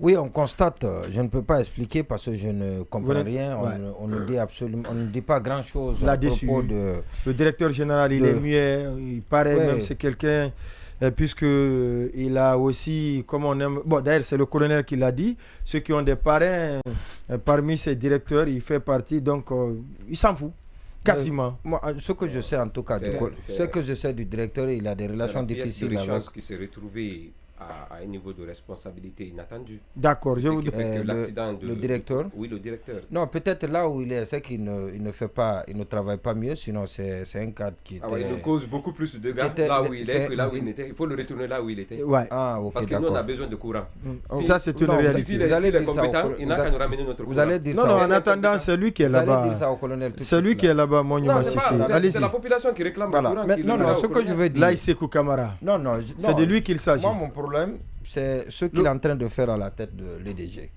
Oui, on constate. Je ne peux pas expliquer parce que je ne comprends rien. On ne dit absolument, on ne dit pas grand-chose là-dessus. Le directeur général, il est muet. Il paraît même c'est quelqu'un, puisque il a aussi, comme on aime. Bon, d'ailleurs, c'est le colonel qui l'a dit. Ceux qui ont des parrains parmi ces directeurs, il fait partie. Donc, il s'en fout. Quasiment. Moi, ce que je sais en tout cas, ce que je sais du directeur, il a des relations difficiles avec. Qui s'est retrouvé à un niveau de responsabilité inattendu. D'accord, je vous dis. Le directeur. Oui, le directeur. Non, peut-être là où il est, c'est qu'il ne fait pas, il ne travaille pas mieux, sinon c'est un cadre qui était... il cause beaucoup plus de dégâts là où il est que là où il était. Il faut le retourner là où il était. Ouais. Parce que nous, on a besoin de courant. Ça, c'est une réalité. S'il est compétent, il n'a qu'à nous ramener notre courant. Vous allez dire ça. Non, en attendant, c'est lui qui est là-bas. Vous allez dire ça au colonel. C'est lui qui est là-bas, Monument Sissi. Allez-y. C'est la population qui réclame le courant. Non, ce que je veux dire... Là, il Sékou Camara. Non. C'est de lui qu'il s'agit. Moi, mon problème, c'est ce qu'il est en train de faire à la tête de l'EDG.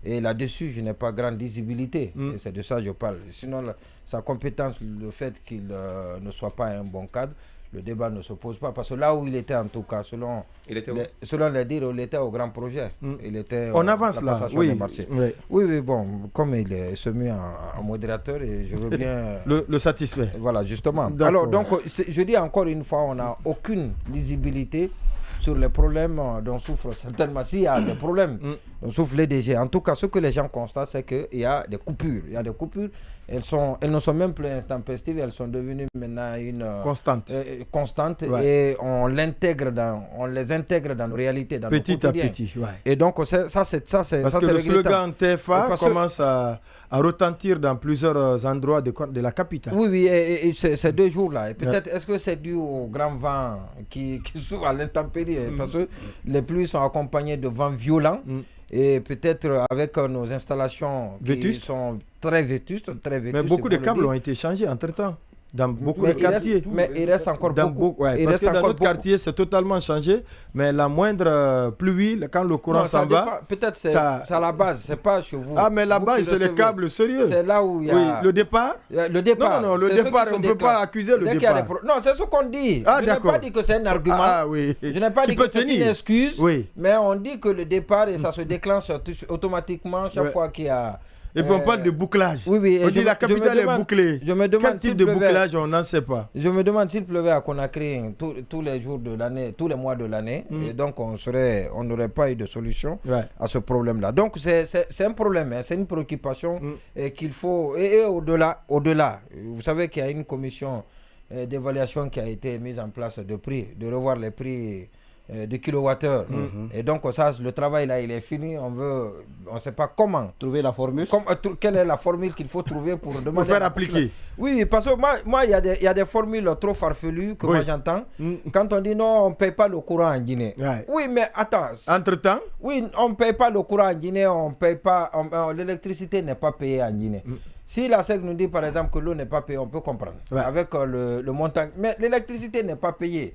Et là-dessus, je n'ai pas grande visibilité. Et c'est de ça que je parle. Sinon, sa compétence, le fait qu'il ne soit pas un bon cadre, le débat ne se pose pas. Parce que là où il était, en tout cas, selon les dires, il était au grand projet. Il était, on avance là. Oui, bon, comme il se met en modérateur, et je veux bien... le satisfait. Voilà, justement. Alors, donc, je dis encore une fois, on n'a aucune lisibilité sur les problèmes dont souffre certainement. S'il y a des problèmes dont souffre les DG, en tout cas, ce que les gens constatent, c'est qu'il y a des coupures. Il y a des coupures, elles ne sont même plus intempestives, elles sont devenues maintenant une constante et on les intègre dans nos réalités, dans petit nos quotidiens. À petit, Et donc, ça c'est parce que le slogan TFA commence à retentir dans plusieurs endroits de la capitale. Oui, et ces 2 jours-là. Et peut-être, est-ce que c'est dû au grand vent qui souffle à l'intempérie, parce que les pluies sont accompagnées de vents violents. Et peut-être avec nos installations qui sont très vétustes. Mais beaucoup de câbles ont été changés entre-temps. Dans beaucoup de quartiers. Mais il reste encore beaucoup. Parce que dans d'autres quartiers, c'est totalement changé. Mais la moindre pluie, quand le courant s'en va... Peut-être c'est à la base, c'est pas chez vous. Ah, mais la base, c'est les câbles sérieux. C'est là où il y a... Oui, le départ. Le départ. Non, le départ, on ne peut pas accuser le départ. Non, c'est ce qu'on dit. Ah, je n'ai pas dit que c'est un argument. Ah, oui. Je n'ai pas dit que c'est une excuse. Oui. Mais on dit que le départ, et ça se déclenche automatiquement chaque fois qu'il y a... Et puis on parle de bouclage. Oui, on dit la capitale est bouclée. Je me demande quel type de bouclage, on n'en sait pas. Je me demande s'il pleuvait à Conakry tous les jours de l'année, tous les mois de l'année. Et donc on n'aurait pas eu de solution à ce problème-là. Donc c'est un problème, c'est une préoccupation qu'il faut... Et au-delà, vous savez qu'il y a une commission d'évaluation qui a été mise en place de revoir les prix de kilowattheure. Et donc ça, le travail là, il est fini. On ne sait pas comment trouver la formule. Quelle est la formule qu'il faut trouver pour demander pour faire appliquer. Oui, parce que moi, il y a des formules trop farfelues que moi j'entends. Quand on dit non, on ne paye pas le courant en Guinée. Oui, mais attends. Entre-temps. Oui, on ne paye pas le courant en Guinée, on paye pas. L'électricité n'est pas payée en Guinée. Si la SEC nous dit par exemple que l'eau n'est pas payée, on peut comprendre. Avec le montant. Mais l'électricité n'est pas payée.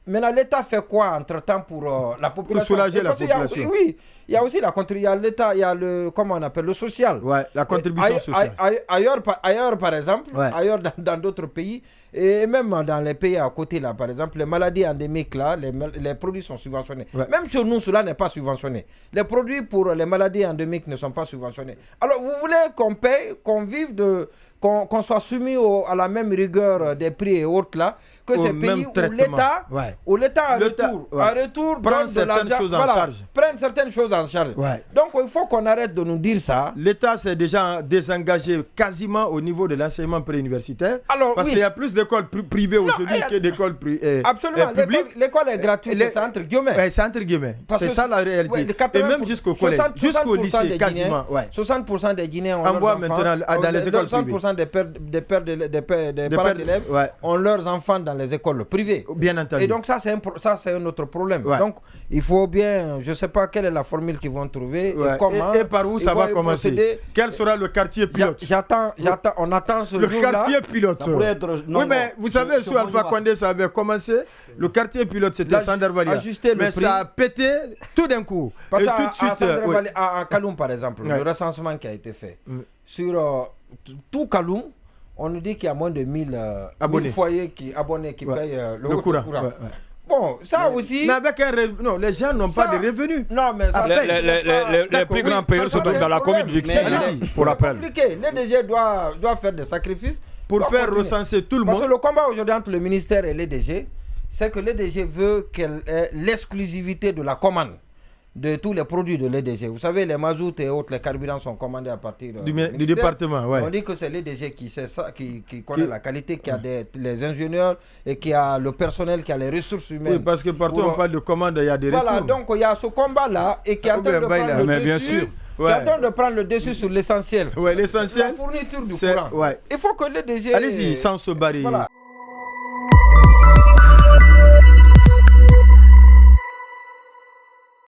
Maintenant, l'État fait quoi entre-temps pour la population? Pour soulager la population. Oui, il y a aussi la contribution. Il y a l'État, il y a comment on appelle, le social. Ouais, la contribution sociale. Ailleurs, par exemple, ailleurs dans d'autres pays, et même dans les pays à côté, là, par exemple, les maladies endémiques, là, les produits sont subventionnés. Même chez nous, cela n'est pas subventionné. Les produits pour les maladies endémiques ne sont pas subventionnés. Alors, vous voulez qu'on paye, qu'on vive qu'on soit soumis à la même rigueur des prix et autres là, que ces pays où l'État en retour prend certaines choses en charge. Prenne certaines choses en charge. Donc il faut qu'on arrête de nous dire ça. L'État s'est déjà désengagé quasiment au niveau de l'enseignement préuniversitaire. Parce qu'il y a plus d'écoles privées aujourd'hui que d'écoles publiques. Absolument. L'école est gratuite, c'est entre guillemets. C'est entre guillemets. C'est ça la réalité. Et même jusqu'au collège, jusqu'au lycée, quasiment. 60% des Guinéens ont envoient maintenant dans les écoles privées. 60% des parents d'élèves ont leurs enfants dans les écoles privées. Bien entendu. Et donc ça c'est un autre problème. Donc il faut bien, je ne sais pas quelle est la formule qu'ils vont trouver et comment. Et par où ça va commencer. Quel sera le quartier pilote? On attend ce jour-là. Le quartier pilote. Ça pourrait être oui, mais vous savez, sous Alpha Condé, ça avait commencé. Le quartier pilote, c'était Sandarvalia. Mais ça a pété tout d'un coup. Parce à Kaloum, par exemple, le recensement qui a été fait sur tout Kaloum, on nous dit qu'il y a moins de 1000 foyers abonnés qui payent le courant. Bon, Bon, ça aussi... Mais avec un revenu... Non, les gens n'ont pas de revenus. Non, mais ça... Les plus grands payeurs se trouvent dans la commune du Xi, pour rappel. C'est compliqué. Les DG doivent faire des sacrifices pour faire recenser tout le monde. Parce que le combat aujourd'hui entre le ministère et les DG, c'est que le DG veut qu'elle ait l'exclusivité de la commande de tous les produits de l'EDG. Vous savez, les mazout et autres, les carburants sont commandés à partir du département. Ouais. On dit que c'est l'EDG qui sait ça, qui connaît la qualité, qui a les ingénieurs et qui a le personnel, qui a les ressources humaines. Oui, parce que partout on parle de commande, il y a des ressources. Voilà, donc il y a ce combat-là et qui est en train de prendre le dessus. Qui est en train de prendre le dessus sur l'essentiel. Ouais, l'essentiel. La fourniture du courant. Ouais. Il faut que l'EDG... Allez-y, sans se barrer. Voilà.